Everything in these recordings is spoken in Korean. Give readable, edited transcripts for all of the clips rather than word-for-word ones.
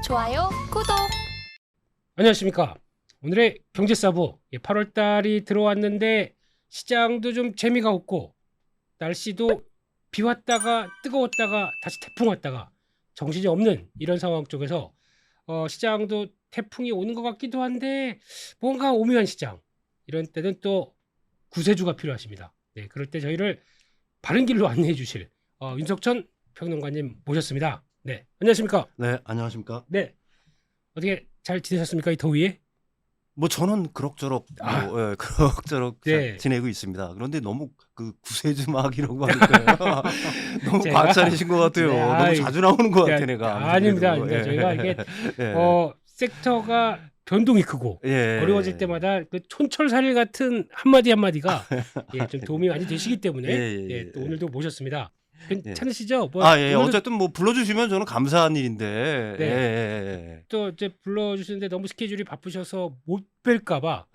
좋아요, 구독. 안녕하십니까. 오늘의 경제사부 8월달이 들어왔는데 시장도 좀 재미가 없고 날씨도 비 왔다가 뜨거웠다가 다시 태풍 왔다가 정신이 없는 이런 상황 쪽에서 시장도 태풍이 오는 것 같기도 한데 뭔가 오묘한 시장, 이런 때는 또 구세주가 필요하십니다. 네, 그럴 때 저희를 바른 길로 안내해 주실 윤석천 평론가님 모셨습니다. 네, 안녕하십니까. 네, 안녕하십니까. 네, 어떻게 잘 지내셨습니까, 이 더위에? 뭐 저는 그럭저럭 예, 그럭저럭 네. 잘 지내고 있습니다. 그런데 너무 그 구세주 막 이러고 하니까요. 너무 제가- 과찬이신 것 같아요. 네, 너무 아이, 자주 나오는 것 같아 야, 내가. 아닙니다. 아무래도. 아닙니다. 저희가 이게 예. 섹터가 변동이 크고 예. 어려워질 때마다 그 촌철살인 같은 한마디 한마디가 좀 도움이 많이 되시기 때문에 예. 또 오늘도 모셨습니다. 괜찮으시죠? 예. 오늘도 어쨌든 뭐 불러주시면 저는 감사한 일인데. 네. 예. 또 이제 불러주시는데 너무 스케줄이 바쁘셔서 못 뵐까봐.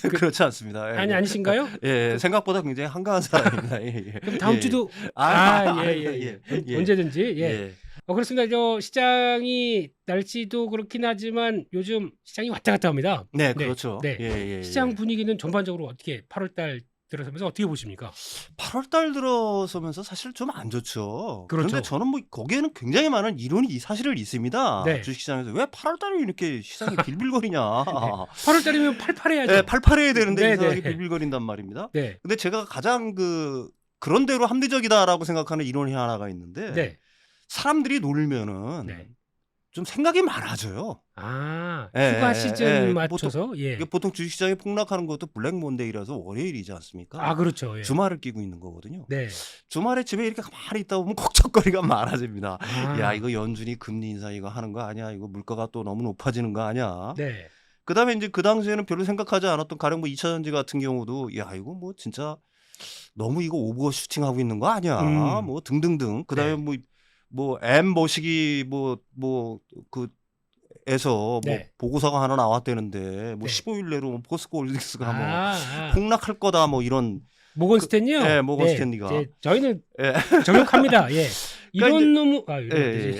그렇지 않습니다. 예. 아니신가요? 예, 생각보다 굉장히 한가한 사람입니다. 예. 그럼 다음 주도 예. 언제든지 예. 그렇습니다. 시장이 날씨도 그렇긴 하지만 요즘 시장이 왔다 갔다 합니다. 네, 그렇죠. 네. 예. 시장 분위기는 전반적으로 어떻게 8월달 들어서면서 어떻게 보십니까? 8월 달 들어서면서 사실 좀 안 좋죠. 그렇죠. 그런데 저는 뭐 거기에는 굉장히 많은 이론이 사실은 있습니다. 네. 주식시장에서 왜 8월 달에 이렇게 시장이 빌빌거리냐. 8월달이면 팔팔해야죠. 네, 팔팔해야 되는데 네, 이상하게 네. 빌빌거린단 말입니다. 네. 근데 제가 가장 그런 대로 합리적이다라고 생각하는 이론이 하나가 있는데 네. 사람들이 놀면은 네. 좀 생각이 많아져요. 휴가 시즌 맞춰서 이게 보통 주식시장이 폭락하는 것도 블랙 몬데이라서 월요일이지 않습니까? 그렇죠. 예. 주말을 끼고 있는 거거든요. 네. 주말에 집에 이렇게 가만히 있다 보면 걱정거리가 많아집니다. 아. 야, 이거 연준이 금리 인상 이거 하는 거 아니야? 이거 물가가 또 너무 높아지는 거 아니야? 네. 그다음에 이제 그 당시에는 별로 생각하지 않았던 가령 뭐 2차전지 같은 경우도 야, 이거 뭐 진짜 너무 이거 오버슈팅 하고 있는 거 아니야? 뭐 등등등. 그다음에 네. 뭐 M 머시기 에서 네. 보고서가 하나 나왔다는데 뭐 네. 15일 내로 뭐 포스코홀딩스가 뭐 폭락할 거다 뭐 이런 모건 스탠리요? 네, 모건 스탠리가. 저희는 예. 적용합니다. 예. 이런 이제- 놈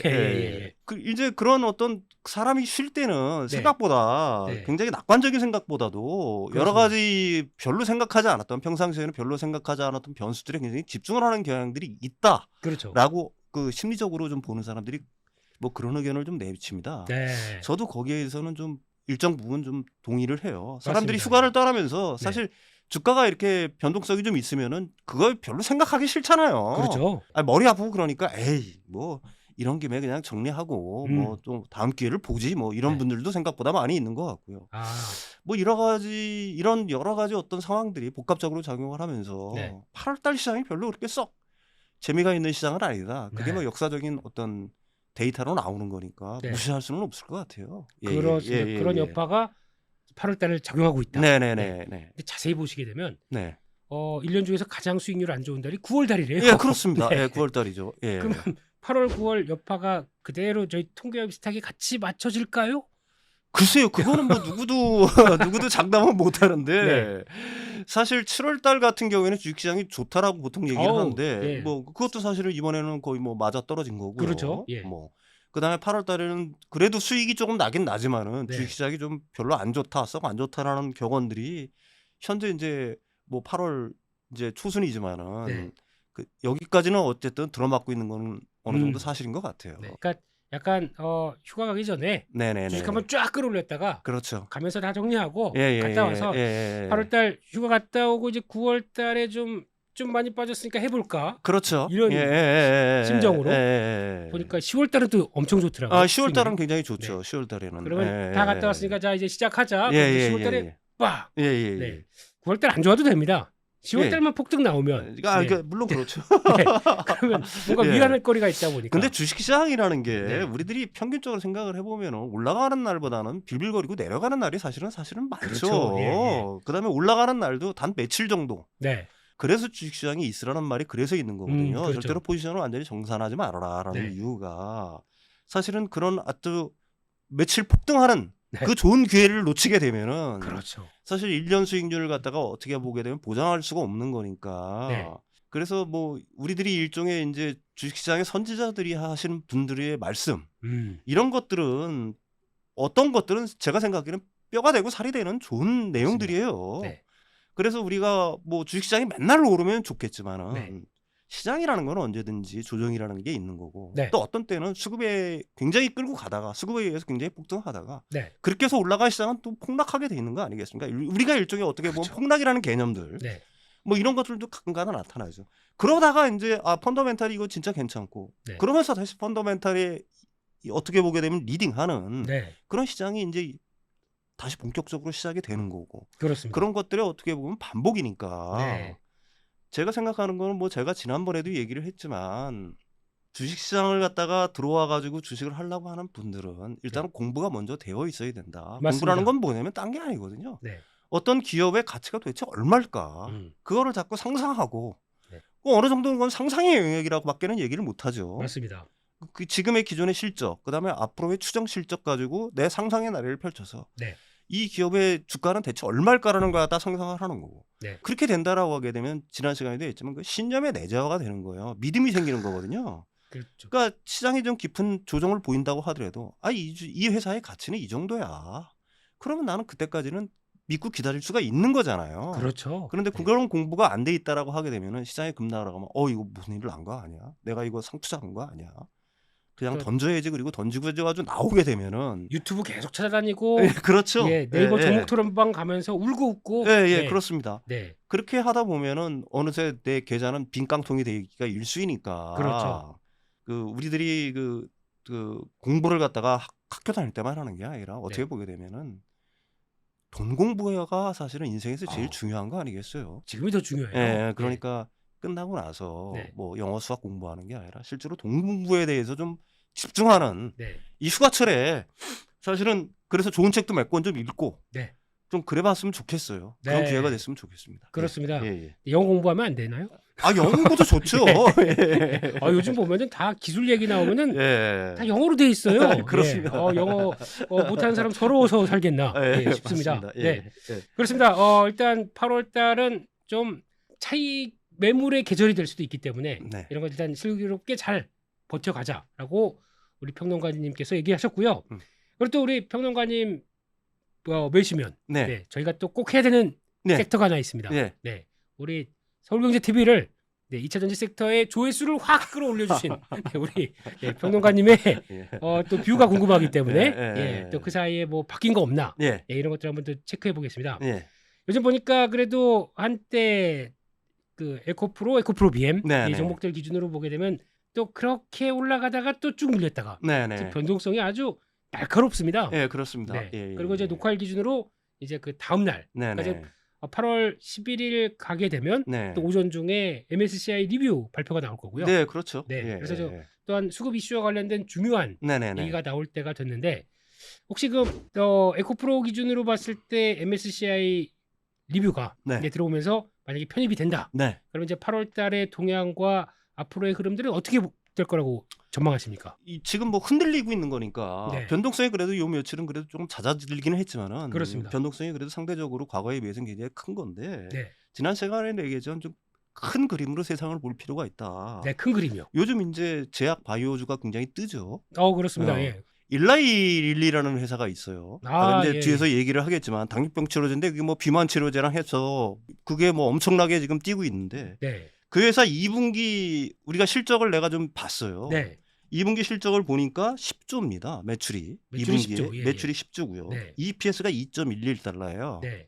예. 이제 그런 어떤 사람이 쉴 때는 네. 생각보다 네. 굉장히 낙관적인 생각보다도 여러 그렇습니다. 가지 별로 생각하지 않았던 평상시에는 별로 생각하지 않았던 변수들에 굉장히 집중을 하는 경향들이 있다라고 그렇죠. 심리적으로 좀 보는 사람들이 뭐 그런 의견을 좀 내비칩니다. 네. 저도 거기에서는 좀 일정 부분 좀 동의를 해요. 사람들이 맞습니다. 휴가를 떠나면서 사실 주가가 이렇게 변동성이 좀 있으면은 그걸 별로 생각하기 싫잖아요. 그렇죠. 머리 아프고 그러니까 에이 뭐 이런 김에 그냥 정리하고 뭐 좀 다음 기회를 보지 뭐 이런 네. 분들도 생각보다 많이 있는 것 같고요. 뭐 이런 여러 가지 어떤 상황들이 복합적으로 작용을 하면서 네. 8월달 시장이 별로 그렇게 썩 재미가 있는 시장은 아니다. 그게 네. 뭐 역사적인 어떤 데이터로 나오는 거니까 네. 무시할 수는 없을 것 같아요. 그렇습니다. 그런 여파가 8월달을 작용하고 있다. 네네네. 근데 자세히 보시게 되면 네. 1년 중에서 가장 수익률 안 좋은 달이 9월달이래요. 예, 그렇습니다. 네. 예, 9월달이죠. 예. 그럼 8월, 9월 여파가 그대로 저희 통계와 비슷하게 같이 맞춰질까요? 글쎄요, 그거는 뭐 누구도 장담은 못 하는데 네. 사실 7월달 같은 경우에는 주식시장이 좋다라고 보통 얘기를 하는데 예. 뭐 그것도 사실은 이번에는 거의 뭐 맞아 떨어진 거고요. 그렇죠. 예. 뭐 그다음에 8월달에는 그래도 수익이 조금 나긴 나지만은 네. 주식시장이 좀 별로 안 좋다, 썩 안 좋다라는 격언들이 현재 이제 뭐 8월 이제 초순이지만은 네. 여기까지는 어쨌든 들어맞고 있는 건 어느 정도 사실인 것 같아요. 네. 그러니까 약간 휴가 가기 전에 네네네. 주식 한번 쫙 끌어올렸다가 그렇죠. 가면서 다 정리하고 예, 갔다 와서 예. 8월달 휴가 갔다 오고 이제 9월달에 좀 많이 빠졌으니까 해볼까? 그렇죠. 이런 심정으로 보니까 10월달은 또 엄청 좋더라고요. 10월달은 굉장히 좋죠. 10월달에는. 그러면 다 갔다 왔으니까 자 이제 시작하자. 예. 10월달에 빡. 예. 네. 9월달 안 좋아도 됩니다. 10월달만 폭등 나오면 물론 그렇죠. 네. 그러면 뭔가 예. 위안할 거리가 있다 보니까. 근데 주식시장이라는 게 네. 우리들이 평균적으로 생각을 해보면 올라가는 날보다는 빌빌거리고 내려가는 날이 사실은 많죠. 그렇죠. 예. 그다음에 올라가는 날도 단 며칠 정도. 네. 그래서 주식시장이 있으라는 말이 그래서 있는 거거든요. 그렇죠. 절대로 포지션을 완전히 정산하지 말아라라는 네. 이유가 사실은 그런 아주 며칠 폭등하는 네. 그 좋은 기회를 놓치게 되면은 그렇죠. 사실 1년 수익률을 갖다가 어떻게 보게 되면 보장할 수가 없는 거니까 네. 그래서 뭐 우리들이 일종의 이제 주식시장의 선지자들이 하시는 분들의 말씀 이런 것들은 어떤 것들은 제가 생각하기에는 뼈가 되고 살이 되는 좋은 내용들이에요. 네. 그래서 우리가 뭐 주식시장이 맨날 오르면 좋겠지만은 네. 시장이라는 건 언제든지 조정이라는 게 있는 거고 네. 또 어떤 때는 수급에 굉장히 끌고 가다가 수급에 의해서 굉장히 폭등하다가 네. 그렇게 해서 올라간 시장은 또 폭락하게 돼 있는 거 아니겠습니까? 우리가 일종의 어떻게 보면 그렇죠. 폭락이라는 개념들 네. 뭐 이런 것들도 가끔가다 나타나죠. 그러다가 이제 펀더멘탈이 이거 진짜 괜찮고 네. 그러면서 다시 펀더멘탈이 어떻게 보게 되면 리딩하는 네. 그런 시장이 이제 다시 본격적으로 시작이 되는 거고 그렇습니다. 그런 것들이 어떻게 보면 반복이니까 네. 제가 생각하는 거는 뭐 제가 지난번에도 얘기를 했지만 주식시장을 갖다가 들어와 가지고 주식을 하려고 하는 분들은 일단 공부가 먼저 되어 있어야 된다. 맞습니다. 공부라는 건 뭐냐면 딴 게 아니거든요. 네. 어떤 기업의 가치가 도대체 얼마일까? 그거를 자꾸 상상하고 네. 어느 정도는 건 상상의 영역이라고밖에는 얘기를 못 하죠. 맞습니다. 그 지금의 기존의 실적, 그다음에 앞으로의 추정 실적 가지고 내 상상의 나래를 펼쳐서 네. 이 기업의 주가는 대체 얼마일까라는 걸 다 상상을 하는 거고 네. 그렇게 된다라고 하게 되면 지난 시간에도 했지만 그 신념의 내재화가 되는 거예요. 믿음이 생기는 거거든요. 그렇죠. 그러니까 시장이 좀 깊은 조정을 보인다고 하더라도 이 회사의 가치는 이 정도야. 그러면 나는 그때까지는 믿고 기다릴 수가 있는 거잖아요. 그렇죠. 그런데 네. 그런 공부가 안 돼 있다라고 하게 되면은 시장이 급락을 하면 이거 무슨 일을 한 거 아니야? 내가 이거 상투자한 거 아니야? 그냥 그- 던져야지. 그리고 던지고 가지고 나오게 되면은 유튜브 계속 찾아다니고 예, 그렇죠. 예, 네이버 예, 종목 토론방 가면서 울고 웃고 예, 예, 네. 그렇습니다. 네. 그렇게 하다 보면은 어느새 내 계좌는 빈 깡통이 되기가 일쑤이니까. 그렇죠. 그 우리들이 그 공부를 갖다가 학교 다닐 때만 하는 게 아니라 어떻게 네. 보게 되면은 돈 공부가 사실은 인생에서 제일 중요한 거 아니겠어요? 지금이 더 중요해요. 예, 그러니까 끝나고 나서 네. 뭐 영어 수학 공부하는 게 아니라 실제로 돈 공부에 대해서 좀 집중하는 네. 이 휴가철에 사실은 그래서 좋은 책도 몇 권 좀 읽고 네. 좀 그래봤으면 좋겠어요. 그런 네. 기회가 됐으면 좋겠습니다. 그렇습니다. 예, 예. 영어 공부하면 안 되나요? 아, 영어 공부도 좋죠. 예. 요즘 보면은 다 기술 얘기 나오면은 예. 다 영어로 돼 있어요. 네, 그렇습니다. 예. 영어 못하는 사람 서러워서 살겠나 예, 싶습니다. 맞습니다. 예, 네. 예. 그렇습니다. 일단 8월 달은 좀 차익 매물의 계절이 될 수도 있기 때문에 네. 이런 거 일단 슬기롭게 잘 버텨가자라고 우리 평론가님께서 얘기하셨고요. 그리고 또 우리 평론가님 매시면 네. 네, 저희가 또 꼭 해야 되는 네. 섹터가 하나 있습니다. 네. 네, 우리 서울경제TV를 2차 전지 섹터의 조회수를 확 끌어올려주신 우리 평론가님의 예. 또 뷰가 궁금하기 때문에 예. 또 그 사이에 뭐 바뀐 거 없나 예. 이런 것들 한번 또 체크해 보겠습니다. 예. 요즘 보니까 그래도 한때 그 에코프로 BM 네, 이 네. 종목들 기준으로 보게 되면 또 그렇게 올라가다가 또 쭉 밀렸다가 네, 지금 네. 변동성이 아주 날카롭습니다. 예, 그렇습니다. 네. 예, 예, 그리고 이제 예. 녹화일 기준으로 이제 그 다음 날 네, 그러니까 네. 이제 8월 11일 가게 되면 네. 또 오전 중에 MSCI 리뷰 발표가 나올 거고요. 네, 그렇죠. 네, 예, 그래서 예. 또한 수급 이슈와 관련된 중요한 네, 네, 네. 얘기가 나올 때가 됐는데 혹시 그 에코프로 기준으로 봤을 때 MSCI 리뷰가 네. 이제 들어오면서 만약에 편입이 된다. 네. 그러면 이제 8월 달의 동향과 앞으로의 흐름들은 어떻게 될 거라고 전망하십니까? 지금 뭐 흔들리고 있는 거니까 네. 변동성이 그래도 요 며칠은 그래도 조금 잦아들기는 했지만은 그렇습니다. 변동성이 그래도 상대적으로 과거에 비해서는 굉장히 큰 건데 네, 지난 시간에 얘기했지만 좀 큰 그림으로 세상을 볼 필요가 있다. 네, 큰 그림이요. 요즘 이제 제약 바이오주가 굉장히 뜨죠. 그렇습니다. 어. 예. 일라이릴리라는 회사가 있어요. 이제 예. 뒤에서 얘기를 하겠지만 당뇨병 치료제인데 그게 뭐 비만 치료제랑 해서 그게 뭐 엄청나게 지금 뛰고 있는데 네, 그 회사 2분기 우리가 실적을 내가 좀 봤어요. 네, 2분기 실적을 보니까 10조입니다. 매출이. 매출이 2분기에 10조, 예, 매출이 10조고요. 네. EPS가 2.11달러예요. 네.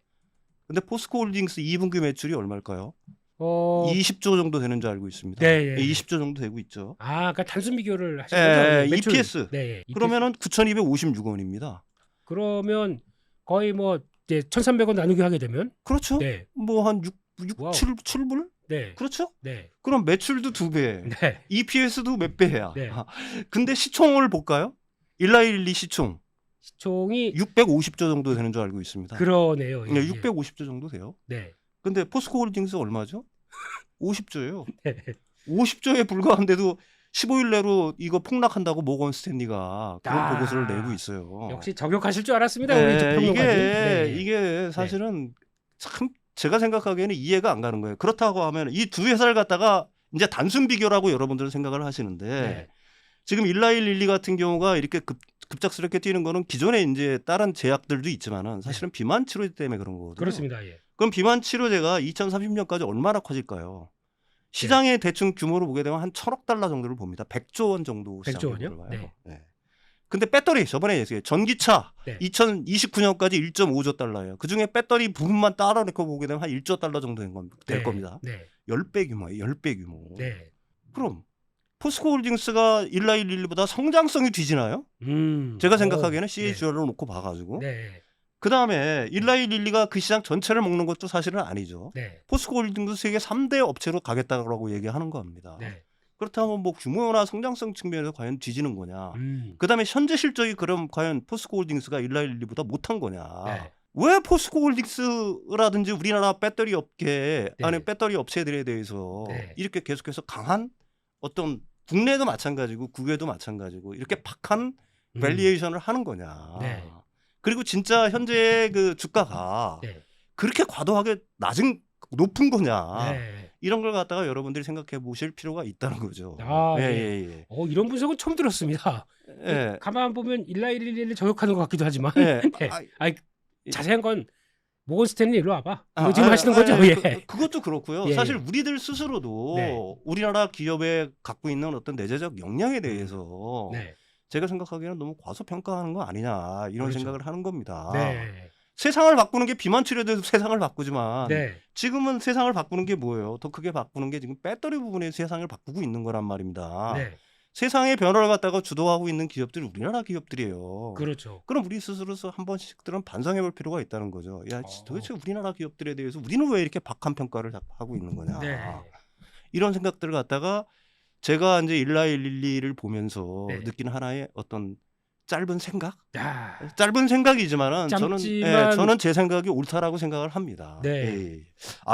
근데 포스코홀딩스 2분기 매출이 얼마일까요? 어, 20조 정도 되는 줄 알고 있습니다. 네, 예, 예. 20조 정도 되고 있죠. 그러니까 단순 비교를 하시는 예, 거죠? 예, 매출. EPS. 네, 예, EPS. 그러면은 9,256원입니다. 그러면 거의 뭐 이제 1,300원 나누기 하게 되면 그렇죠? 네, 뭐 한 와우. 7불? 네, 그렇죠? 네, 그럼 매출도 2배. 네, EPS도 몇 배야. 네. 근데 시총을 볼까요? 일라일리 시총 시총이 650조 정도 되는 줄 알고 있습니다. 그러네요. 네, 650조 정도 돼요. 네, 근데 포스코홀딩스 얼마죠? 50조예요. 네. 50조에 불과한데도 15일 내로 이거 폭락한다고 모건 스탠리가 그런 아, 보고서를 내고 있어요. 역시 저격하실 줄 알았습니다. 우리 네, 평론가님. 이게 네, 네. 이게 사실은 참 제가 생각하기에는 이해가 안 가는 거예요. 그렇다고 하면 이 두 회사를 갖다가 이제 단순 비교라고 여러분들은 생각을 하시는데 네. 지금 일라일릴리 같은 경우가 이렇게 급작스럽게 뛰는 거는 기존에 이제 다른 제약들도 있지만은 사실은 비만 치료제 때문에 그런 거거든요. 그렇습니다. 예. 그럼 비만 치료제가 2030년까지 얼마나 커질까요? 시장의 대충 규모로 보게 되면 한 1,000억 달러 정도를 봅니다. 100조 원 정도 시장 100조 원이요? 규모를 봐요. 네. 네. 근데 배터리 저번에 얘기했어요. 전기차 네. 2029년까지 1.5조 달러예요. 그중에 배터리 부분만 따라 놓고 보게 되면 한 1조 달러 정도 될 네. 겁니다. 네. 10배 규모예요. 10배 규모. 네. 그럼 포스코홀딩스가 일라일릴리보다 성장성이 뒤지나요? 제가 생각하기에는 CAGR로 놓고 봐가지고 네. 그 다음에 일라일릴리가 그 시장 전체를 먹는 것도 사실은 아니죠. 네. 포스코홀딩스 세계 3대 업체로 가겠다고 얘기하는 겁니다. 네. 그렇다면 뭐 규모나 성장성 측면에서 과연 뒤지는 거냐. 그 다음에 현재 실적이 그럼 과연 포스코홀딩스가 일라일릴리보다 못한 거냐. 네. 왜 포스코홀딩스라든지 우리나라 배터리 업계 네. 아니 배터리 업체들에 대해서 네. 이렇게 계속해서 강한 어떤 국내도 마찬가지고 국외도 마찬가지고 이렇게 박한 밸리에이션을 하는 거냐. 네. 그리고 진짜 현재 그 주가가 네. 그렇게 과도하게 높은 거냐. 네. 이런 걸 갖다가 여러분들이 생각해 보실 필요가 있다는 거죠. 아, 예, 네. 예, 예. 이런 분석은 처음 들었습니다. 예. 가만 보면 일라일릴리를 저격하는 것 같기도 하지만 예. 네. 아, 자세한 건 모건 스탠리 일로 와봐. 이거 지금 하시는 거죠? 예. 그것도 그렇고요. 예, 사실 예. 우리들 스스로도 네. 우리나라 기업에 갖고 있는 어떤 내재적 역량에 대해서 네. 제가 생각하기에는 너무 과소평가하는 거 아니냐 이런 그렇죠. 생각을 하는 겁니다. 네. 세상을 바꾸는 게 비만 치료제도 세상을 바꾸지만 네. 지금은 세상을 바꾸는 게 뭐예요? 더 크게 바꾸는 게 지금 배터리 부분에 세상을 바꾸고 있는 거란 말입니다. 네. 세상의 변화를 갖다가 주도하고 있는 기업들이 우리나라 기업들이에요. 그렇죠. 그럼 우리 스스로서 한 번씩들은 반성해 볼 필요가 있다는 거죠. 야, 어. 도대체 우리나라 기업들에 대해서 우리는 왜 이렇게 박한 평가를 하고 있는 거냐. 네. 이런 생각들을 갖다가 제가 이제 일라일릴리를 보면서 네. 느낀 하나의 어떤 짧은 생각? 야. 짧은 생각이지만은 짧지만- 저는 제 생각이 옳다라고 생각을 합니다. 네. 예, 예.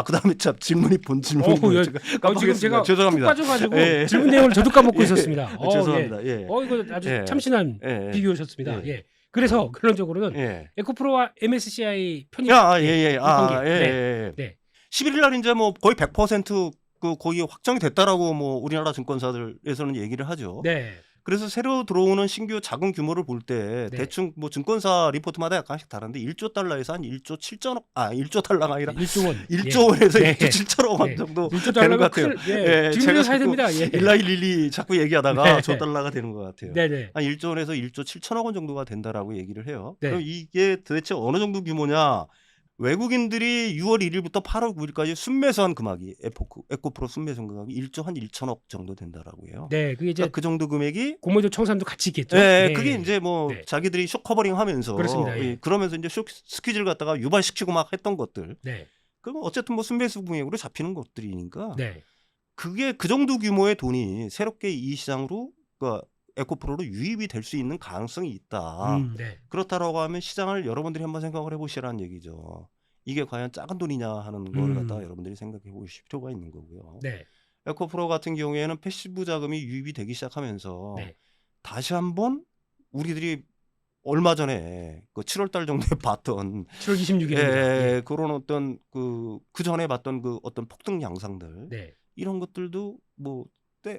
그다음에 참 질문이 본 질문이 어우, 뭐였죠? 지금 제가 깜빡했습니다. 툭 죄송합니다. 빠져가지고 예. 질문 내용을 저도 까먹고 예. 있었습니다. 죄송합니다. 예. 이거 아주 예. 참신한 예. 비교셨습니다. 예. 예. 그래서 결론적으로는 예. 에코프로와 MSCI 편입 예. 네. 예. 네. 11일 날 이제 뭐 거의 100% 거의 확정이 됐다라고 뭐 우리나라 증권사들에서는 얘기를 하죠. 네. 그래서 새로 들어오는 신규 자금 규모를 볼 때 네. 대충 뭐 증권사 리포트마다 약간씩 다른데 1조 달러에서 한 1조 7천억 1조 달러가 아니라 1조 원. 1조 원에서 네. 1조 7천억 원 네. 정도 1조 되는 달러면 것 같아요. 예. 지금 제가 사야 자꾸 됩니다. 예. 일라일릴리 자꾸 얘기하다가 네. 조 달러가 되는 것 같아요. 네네. 한 1조 원에서 1조 7천억 원 정도가 된다라고 얘기를 해요. 네. 그럼 이게 도대체 어느 정도 규모냐? 외국인들이 6월 1일부터 8월 9일까지 순매수한 금액이 에코프로 순매수 금액이 1조 한 1천억 정도 된다라고 해요. 네, 그게 이제 그러니까 그 정도 금액이 공모주 청산도 같이 있겠죠. 네, 그게 이제 뭐 네. 자기들이 쇼 커버링 하면서 그렇습니다. 예. 그러면서 이제 스퀴즈를 갖다가 유발시키고 막 했던 것들. 네. 그럼 어쨌든 뭐 순매수 금액으로 잡히는 것들이니까 네. 그게 그 정도 규모의 돈이 새롭게 이 시장으로 그러니까 에코프로로 유입이 될 수 있는 가능성이 있다. 네. 그렇다라고 하면 시장을 여러분들이 한번 생각을 해보시라는 얘기죠. 이게 과연 작은 돈이냐 하는 걸 갖다가 여러분들이 생각해 보실 필요가 있는 거고요. 네. 에코프로 같은 경우에는 패시브 자금이 유입이 되기 시작하면서 네. 다시 한번 우리들이 얼마 전에 그 7월 달 정도에 봤던 7월 26일입니다. 그런 어떤 그 전에 봤던 그 어떤 폭등 양상들 네. 이런 것들도 뭐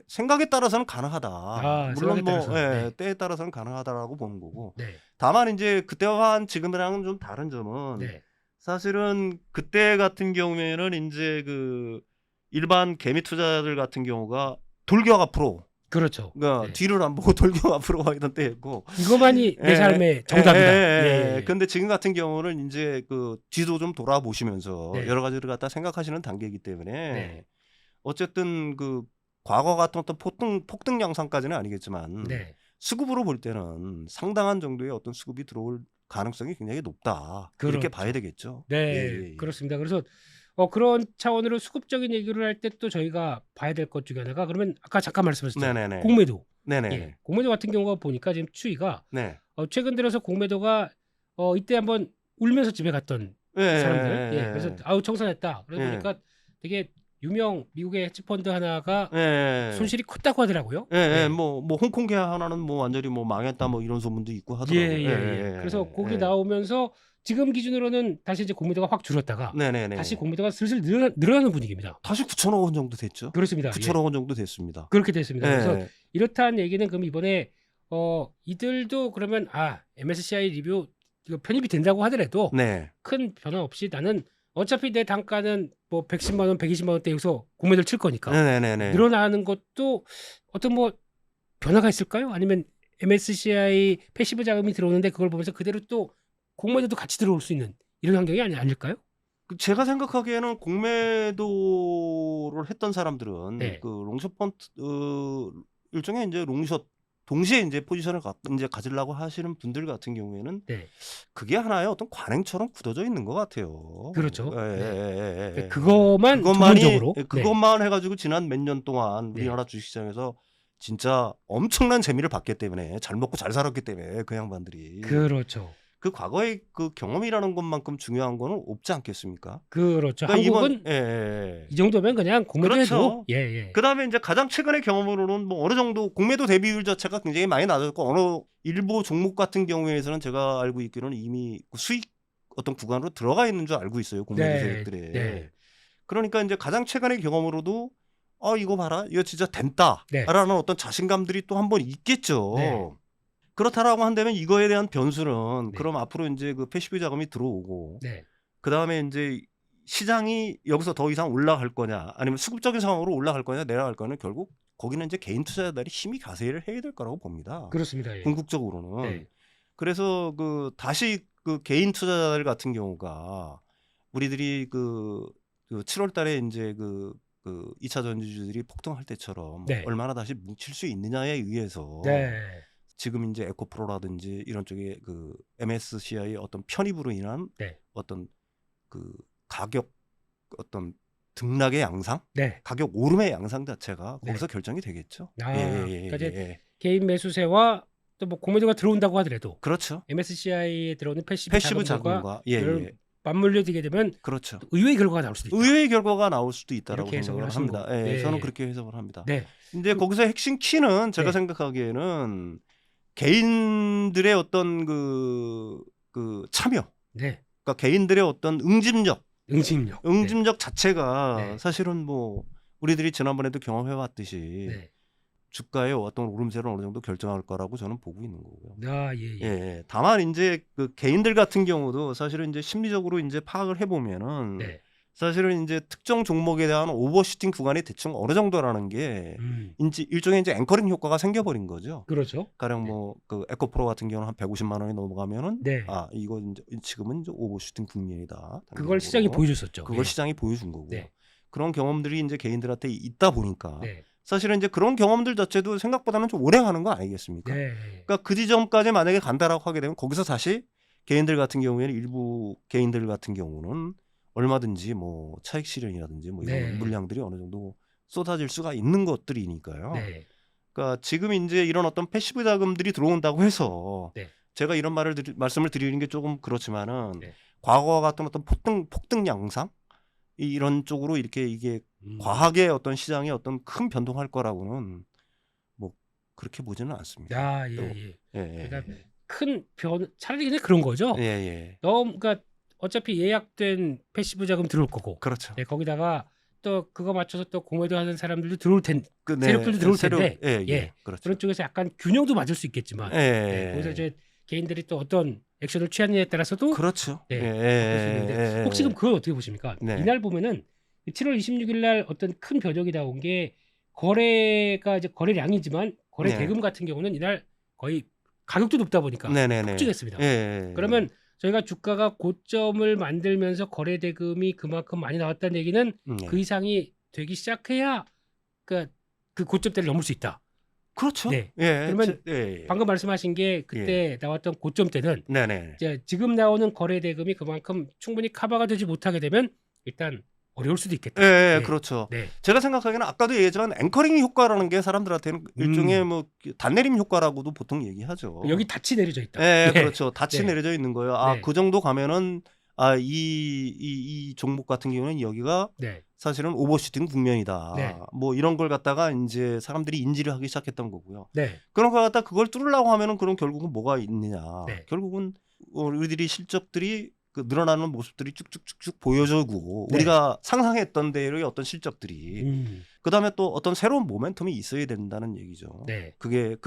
생각에 따라서는 가능하다. 물론 생각에 뭐 따라서. 네. 때에 따라서는 가능하다라고 보는 거고. 네. 다만 이제 그때와 한 지금이랑은 좀 다른 점은 네. 사실은 그때 같은 경우에는 이제 그 일반 개미 투자자들 같은 경우가 돌격 앞으로 그렇죠. 그러니까 네. 뒤를 안 보고 돌격 앞으로 가 있던 때였고 이것만이 내 삶의 정답이다. 예. 근데 지금 같은 경우는 이제 그 뒤도 좀 돌아보시면서 네. 여러 가지를 갖다 생각하시는 단계이기 때문에 네. 어쨌든 그 과거 같은 어떤 폭등 양상까지는 아니겠지만 네. 수급으로 볼 때는 상당한 정도의 어떤 수급이 들어올 가능성이 굉장히 높다. 이렇게 그렇죠. 봐야 되겠죠. 네. 예. 그렇습니다. 그래서 그런 차원으로 수급적인 얘기를 할 때 또 저희가 봐야 될 것 중에 하나가 그러면 아까 잠깐 말씀하셨죠. 네네네. 공매도. 네네. 예. 공매도 같은 경우가 보니까 지금 추이가 네. 최근 들어서 공매도가 이때 한번 울면서 집에 갔던 사람들. 예. 그래서 아우 청산했다. 그러다 예. 보니까 되게 유명 미국의 헤지펀드 하나가 예. 손실이 컸다고 하더라고요. 예, 예. 네. 뭐 홍콩 계약 하나는 뭐 완전히 뭐 망했다 뭐 이런 소문도 있고 하더라고요. 예. 그래서 거기 예. 나오면서 지금 기준으로는 다시 이제 공매도가 확 줄었다가 네네네. 다시 공매도가 슬슬 늘어나는 분위기입니다. 다시 9천억 원 정도 됐죠. 그렇습니다. 9천억 원 정도 됐습니다. 그렇게 됐습니다. 예. 그래서 이렇다는 얘기는 그럼 이번에 이들도 그러면 MSCI 리뷰 이거 편입이 된다고 하더라도 네. 큰 변화 없이 나는 어차피 내 단가는 뭐 110만 원, 120만 원대 여기서 공매도를 칠 거니까 네네네. 늘어나는 것도 어떤 뭐 변화가 있을까요? 아니면 MSCI 패시브 자금이 들어오는데 그걸 보면서 그대로 또 공매도도 같이 들어올 수 있는 이런 환경이 아닐까요? 제가 생각하기에는 공매도를 했던 사람들은 네. 그 롱숏 펀드 일종의 이제 롱숏 동시에 이제 포지션을 이제 가지려고 하시는 분들 같은 경우에는 네. 그게 하나의 어떤 관행처럼 굳어져 있는 것 같아요. 그렇죠. 예. 그것만이 전문적으로 그것만 해가지고 지난 몇 년 동안 우리나라 주식시장에서 진짜 엄청난 재미를 봤기 때문에 잘 먹고 잘 살았기 때문에 그 양반들이 그렇죠. 그 과거의 그 경험이라는 것만큼 중요한 거는 없지 않겠습니까? 그렇죠. 그러니까 한국은 이 정도면 그냥 공매도해도 그렇죠. 예. 그다음에 이제 가장 최근의 경험으로는 뭐 어느 정도 공매도 대비율 자체가 굉장히 많이 낮았고 어느 일부 종목 같은 경우에는 제가 알고 있기로는 이미 수익 어떤 구간으로 들어가 있는 줄 알고 있어요. 공매도 세력들에. 네. 그러니까 이제 가장 최근의 경험으로도 이거 봐라. 이거 진짜 된다라는 어떤 자신감들이 또 한 번 있겠죠. 네. 그렇다라고 한다면 이거에 대한 변수는 네. 그럼 앞으로 이제 그 패시브 자금이 들어오고 네. 그다음에 이제 시장이 여기서 더 이상 올라갈 거냐 아니면 수급적인 상황으로 올라갈 거냐 내려갈 거냐 결국 거기는 이제 개인 투자자들이 힘이 가세를 해야 될 거라고 봅니다. 그렇습니다. 예. 궁극적으로는. 네. 그래서 그 다시 그 개인 투자자들 같은 경우가 우리들이 그 7월 달에 이제 그 2차 전지주들이 폭등할 때처럼 네. 얼마나 다시 뭉칠 수 있느냐에 의해서 네. 지금 이제 에코프로라든지 이런 쪽에 그 MSCI 어떤 편입으로 인한 네. 어떤 그 가격 어떤 등락의 양상, 네. 가격 오름의 양상 자체가 네. 거기서 결정이 되겠죠. 그러니까 이제 개인 매수세와 또 뭐 공매도가 들어온다고 하더라도 그렇죠. MSCI에 들어오는 패시브 자금과 맞물려지게 되면 그렇죠. 의외의 결과가 나올 수도 있다. 의외의 결과가 나올 수도 있다라고 이렇게 해석을 생각을 합니다. 하시는 거고. 네. 저는 그렇게 해석을 합니다. 네. 근데 거기서 핵심 키는 제가 네. 생각하기에는 개인들의 어떤 그 참여, 네. 그러니까 개인들의 어떤 응집력 응집력 자체가 네. 사실은 뭐 우리들이 지난번에도 경험해봤듯이 네. 주가의 어떤 오름세를 어느 정도 결정할 거라고 저는 보고 있는 거고요. 예. 다만 이제 그 개인들 같은 경우도 사실은 이제 심리적으로 이제 파악을 해보면은 네. 사실은 이제 특정 종목에 대한 오버슈팅 구간이 대충 어느 정도라는 게 일종의 이제 앵커링 효과가 생겨버린 거죠. 그렇죠. 가령 뭐 그 에코프로 같은 경우는 한 150만 원이 넘어가면은 네. 이거 이제 지금은 이제 오버슈팅 국면이다. 그걸 시장이 보여줬었죠. 그걸 시장이 보여준 거고. 네. 그런 경험들이 이제 개인들한테 있다 보니까 네. 사실은 이제 그런 경험들 자체도 생각보다는 좀 오래 가는 거 아니겠습니까? 네. 그러니까 그 지점까지 만약에 간다라고 하게 되면 거기서 다시 개인들 같은 경우에는 일부 개인들 같은 경우는 얼마든지 뭐 차익 실현이라든지 뭐 이런 물량들이 어느 정도 쏟아질 수가 있는 것들이니까요. 네. 그러니까 지금 이제 이런 어떤 패시브 자금들이 들어온다고 해서 제가 이런 말씀을 드리는 게 조금 그렇지만은 과거와 같은 어떤 폭등 양상 이런 쪽으로 이렇게 이게 과하게 어떤 시장에 어떤 큰 변동할 거라고는 뭐 그렇게 보지는 않습니다. 그러니까 큰 차라리 그냥 그런 거죠. 그러니까 어차피 예약된 패시브 자금 들어올 거고. 그렇죠. 거기다가 또 그거 맞춰서 또 공매도 하는 사람들도 들어올 텐데 세력들도 들어올 텐데 그렇죠. 그런 쪽에서 약간 균형도 맞을 수 있겠지만 거기서 이제 개인들이 또 어떤 액션을 취하느냐에 따라서도 그렇죠. 혹시 그럼 그건 어떻게 보십니까? 이날 보면은 7월 26일 날 어떤 큰 변혁이 나온 게 거래가 이제 거래량이지만 거래 대금 같은 경우는 이날 거의 가격도 높다 보니까 폭증했습니다. 그러면 저희가 주가가 고점을 만들면서 거래 대금이 그만큼 많이 나왔다는 얘기는 그 이상이 되기 시작해야 그 고점대를 넘을 수 있다. 그렇죠. 그러면 방금 말씀하신 게 그때 나왔던 고점대는 지금 나오는 거래 대금이 그만큼 충분히 커버가 되지 못하게 되면 일단 어려울 수도 있겠다. 그렇죠. 제가 생각하기에는 아까도 얘기했지만 앵커링 효과라는 게 사람들한테는 일종의 뭐 단내림 효과라고도 보통 얘기하죠. 여기 닻이 내려져 있다. 그렇죠. 닻이 내려져 있는 거예요. 그 정도 가면은 이 종목 같은 경우는 여기가 네. 사실은 오버슈팅 국면이다. 네. 뭐 이런 걸 갖다가 이제 사람들이 인지를 하기 시작했던 거고요. 네. 그런 걸 갖다 그걸 뚫으려고 하면은 그럼 결국은 뭐가 있느냐. 네. 결국은 우리들이 실적들이 그 늘어나는 모습들이 쭉쭉쭉쭉 보여주고 네. 우리가 상상했던 대로의 어떤 실적들이 그다음에 또 어떤 새로운 모멘텀이 있어야 된다는 얘기죠. 네. 그게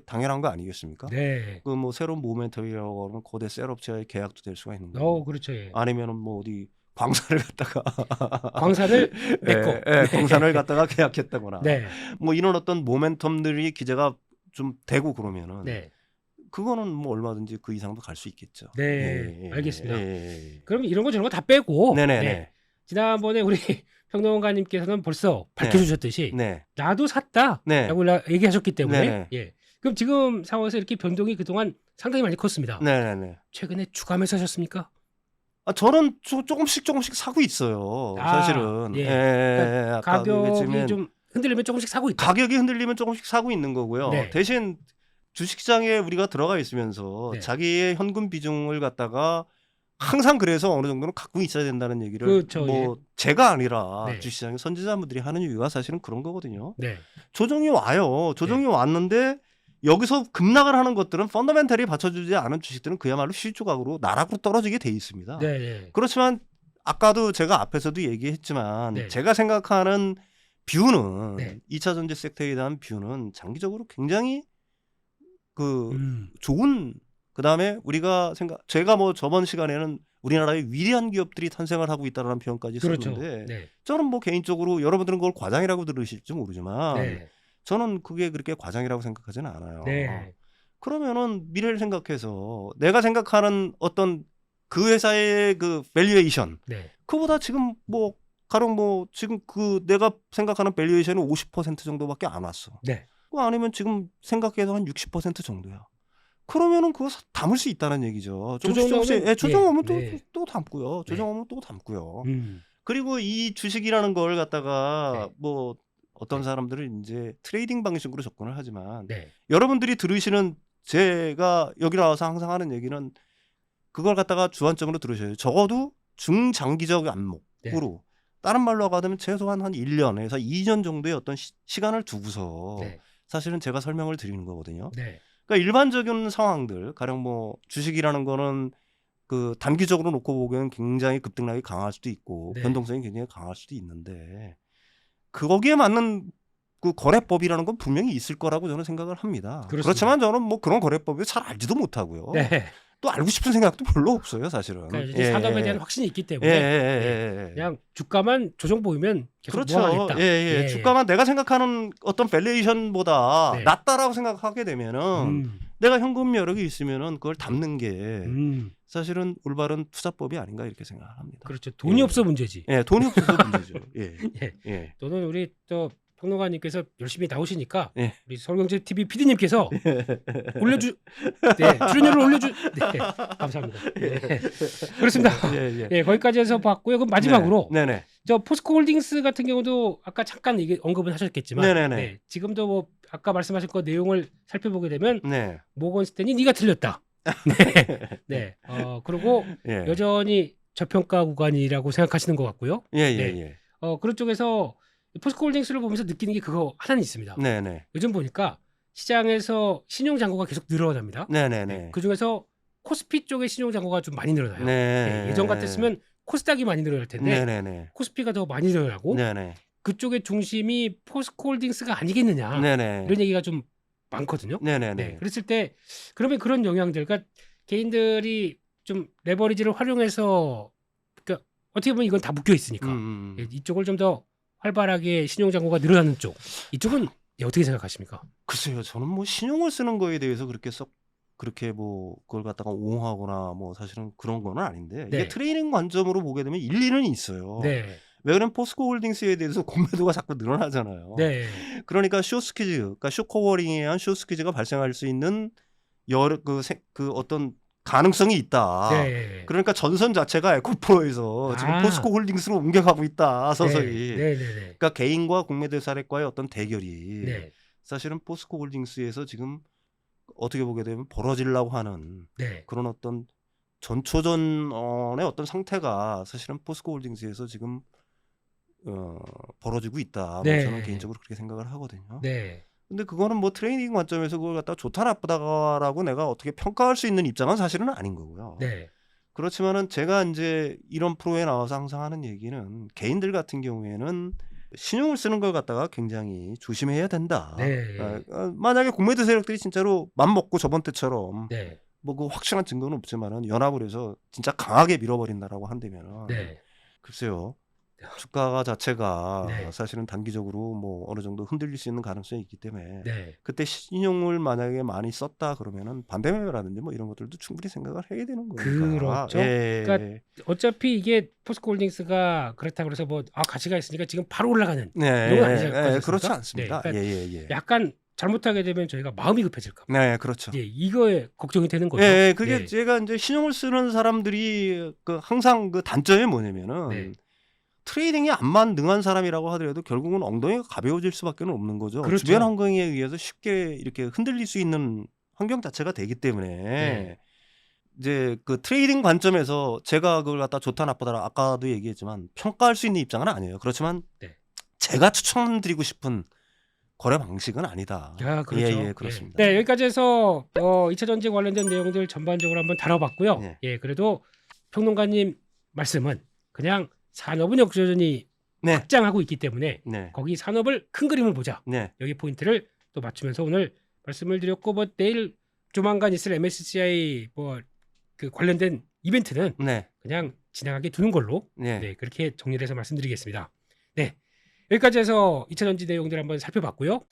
당연한 거 아니겠습니까? 네. 그 뭐 새로운 모멘텀이라고 하면 거대 셀업체와의 계약도 될 수가 있는 거고. 그렇죠. 예. 아니면은 뭐 어디 광산을 갖다가 광산을 맺고. 광산을 갖다가 계약했다거나 네. 뭐 이런 어떤 모멘텀들이 기재가 좀 되고 그러면은 네. 그거는 뭐 얼마든지 그 이상도 갈 수 있겠죠. 네. 알겠습니다. 예. 그럼 이런 거 저런 거 다 빼고 네네네. 네. 지난번에 우리 평론가님께서는 벌써 밝혀주셨듯이 네. 나도 샀다라고 네. 얘기하셨기 때문에 네네. 예. 그럼 지금 상황에서 이렇게 변동이 그동안 상당히 많이 컸습니다. 네네네. 최근에 주감에서 하셨습니까? 저는 조금씩 사고 있어요. 사실은. 예. 그러니까 아까 가격이 얘기했지만 좀 흔들리면 조금씩 사고 있다. 가격이 흔들리면 조금씩 사고 있는 거고요. 네. 대신 주식시장에 우리가 들어가 있으면서 네. 자기의 현금 비중을 갖다가 항상 그래서 어느 정도는 갖고 있어야 된다는 얘기를 그렇죠. 뭐 제가 아니라 네. 주식시장의 선지자분들이 하는 이유가 사실은 그런 거거든요. 네. 조정이 와요. 조정이 왔는데 여기서 급락을 하는 것들은 펀더멘탈이 받쳐주지 않은 주식들은 그야말로 시조각으로 나락으로 떨어지게 돼 있습니다. 네. 네. 그렇지만 아까도 제가 앞에서도 얘기했지만 네. 제가 생각하는 뷰는 네. 2차 전지 섹터에 대한 뷰는 장기적으로 굉장히 그 좋은 그다음에 제가 뭐 저번 시간에는 우리나라의 위대한 기업들이 탄생을 하고 있다는 표현까지 그렇죠. 썼는데 네. 저는 뭐 개인적으로 여러분들은 그걸 과장이라고 들으실지 모르지만 네. 저는 그게 그렇게 과장이라고 생각하지는 않아요. 네. 그러면은 미래를 생각해서 내가 생각하는 어떤 그 회사의 그 밸류에이션 네. 그보다 지금 뭐 가령 뭐 지금 그 내가 생각하는 밸류에이션이 50% 정도밖에 안 왔어. 네. 그거 아니면 지금 생각해도 한 60% 정도야. 그러면은 그거 담을 수 있다는 얘기죠. 조금씩 조정 오면 또 담고요. 조정 오면 또 담고요. 그리고 이 주식이라는 걸 갖다가 뭐 어떤 사람들은 이제 트레이딩 방식으로 접근을 하지만 여러분들이 들으시는 제가 여기 나와서 항상 하는 얘기는 그걸 갖다가 주안점으로 들으셔야 돼요. 적어도 중장기적 안목으로 다른 말로 하면 최소한 한 1년에서 2년 정도의 어떤 시간을 두고서 사실은 제가 설명을 드리는 거거든요. 그러니까 일반적인 상황들, 가령 뭐 주식이라는 거는 그 단기적으로 놓고 보기에는 굉장히 급등락이 강할 수도 있고 변동성이 굉장히 강할 수도 있는데 거기에 맞는 그 거래법이라는 건 분명히 있을 거라고 저는 생각을 합니다. 그렇습니다. 그렇지만 저는 뭐 그런 거래법을 잘 알지도 못하고요. 또 알고 싶은 생각도 별로 없어요, 사실은. 그러니까 산업에 대한 확신이 있기 때문에 그냥 주가만 조정 보이면 계속 모아가겠다. 주가만 내가 생각하는 어떤 밸류에이션보다 낮다라고 생각하게 되면은 내가 현금 여력이 있으면은 그걸 담는 게 사실은 올바른 투자법이 아닌가 이렇게 생각합니다. 그렇죠. 돈이 없어 문제지. 돈이 없어서 문제죠. 또는 우리 또 평론가님께서 열심히 나오시니까 우리 서울경제 TV PD님께서 출연료를 감사합니다. 그렇습니다. 거기까지 해서 봤고요. 그럼 마지막으로 저 포스코홀딩스 같은 경우도 아까 잠깐 언급은 하셨겠지만 지금도 뭐 아까 말씀하신 그 내용을 살펴보게 되면 모건 스탠이 네가 틀렸다. 그리고 여전히 저평가 구간이라고 생각하시는 것 같고요. 그런 쪽에서 포스코홀딩스를 보면서 느끼는 게 그거 하나는 있습니다. 요즘 보니까 시장에서 신용잔고가 계속 늘어납니다. 그 중에서 코스피 쪽의 신용잔고가 좀 많이 늘어나요. 예전 같았으면 코스닥이 많이 늘어날 텐데 코스피가 더 많이 늘어나고 그쪽의 중심이 포스코홀딩스가 아니겠느냐 이런 얘기가 좀 많거든요. 그랬을 때 그러면 그런 영향들, 그러니까 개인들이 좀 레버리지를 활용해서 그러니까 어떻게 보면 이건 다 묶여 있으니까 이쪽을 좀 더 활발하게 신용잔고가 늘어나는 쪽, 이쪽은 어떻게 생각하십니까? 글쎄요, 저는 뭐 신용을 쓰는 거에 대해서 그렇게 뭐 그걸 갖다가 옹호하거나 뭐 사실은 그런 거는 아닌데 이게 트레이딩 관점으로 보게 되면 일리는 있어요. 왜 그러면 포스코홀딩스에 대해서 공매도가 자꾸 늘어나잖아요. 그러니까 그러니까 쇼커버링에 의한 숏스퀴즈가 발생할 수 있는 여러 그 어떤 가능성이 있다. 그러니까 전선 자체가 에코프로에서 지금 포스코홀딩스로 옮겨가고 있다. 서서히. 그러니까 개인과 공매도사례과의 어떤 대결이 사실은 포스코홀딩스에서 지금 어떻게 보게 되면 벌어지려고 하는 그런 어떤 전초전의 어떤 상태가 사실은 포스코홀딩스에서 지금 벌어지고 있다. 뭐 네. 저는 개인적으로 그렇게 생각을 하거든요. 네. 근데 그거는 뭐 트레이닝 관점에서 그걸 갖다 좋다 나쁘다라고 내가 어떻게 평가할 수 있는 입장은 사실은 아닌 거고요. 네. 그렇지만은 제가 이제 이런 프로에 나와서 항상 하는 얘기는 개인들 같은 경우에는 신용을 쓰는 걸 갖다가 굉장히 조심해야 된다. 네. 만약에 공매도 세력들이 진짜로 맘먹고 저번 때처럼 네. 뭐 그 확실한 증거는 없지만은 연합을 해서 진짜 강하게 밀어버린다라고 한다면은 네. 글쎄요. 주가 자체가 네. 사실은 단기적으로 뭐 어느 정도 흔들릴 수 있는 가능성이 있기 때문에 네. 그때 신용을 만약에 많이 썼다 그러면은 반대매매라든지 뭐 이런 것들도 충분히 생각을 해야 되는 거니까. 그렇죠. 예. 그러니까 어차피 이게 포스코홀딩스가 그렇다 그래서 뭐 가치가 있으니까 지금 바로 올라가는 네, 이런 건 아니지 않습니까? 그렇지 않습니다. 네, 그러니까 예. 약간 잘못하게 되면 저희가 마음이 급해질까 봐. 네, 그렇죠. 예, 이거에 걱정이 되는 거죠. 예, 그게 네. 제가 이제 신용을 쓰는 사람들이 그 항상 그 단점이 뭐냐면은 네. 트레이딩이 암만 능한 사람이라고 하더라도 결국은 엉덩이가 가벼워질 수밖에 없는 거죠. 그렇죠. 주변 환경에 의해서 쉽게 이렇게 흔들릴 수 있는 환경 자체가 되기 때문에 네. 이제 그 트레이딩 관점에서 제가 그걸 갖다 좋다 나쁘다 아까도 얘기했지만 평가할 수 있는 입장은 아니에요. 그렇지만 네. 제가 추천드리고 싶은 거래 방식은 아니다. 아, 그렇죠. 예, 그렇습니다. 네, 여기까지 해서 2차 전지 관련된 내용들 전반적으로 한번 다뤄봤고요. 네. 예, 그래도 평론가님 말씀은 그냥 산업은 여전히 네. 확장하고 있기 때문에 네. 거기 산업을 큰 그림을 보자. 네. 여기 포인트를 또 맞추면서 오늘 말씀을 드렸고 뭐 내일 조만간 있을 MSCI 뭐 그 관련된 이벤트는 네. 그냥 지나가게 두는 걸로 네. 네, 그렇게 정리를 해서 말씀드리겠습니다. 네, 여기까지 해서 2차 전지 내용들 한번 살펴봤고요.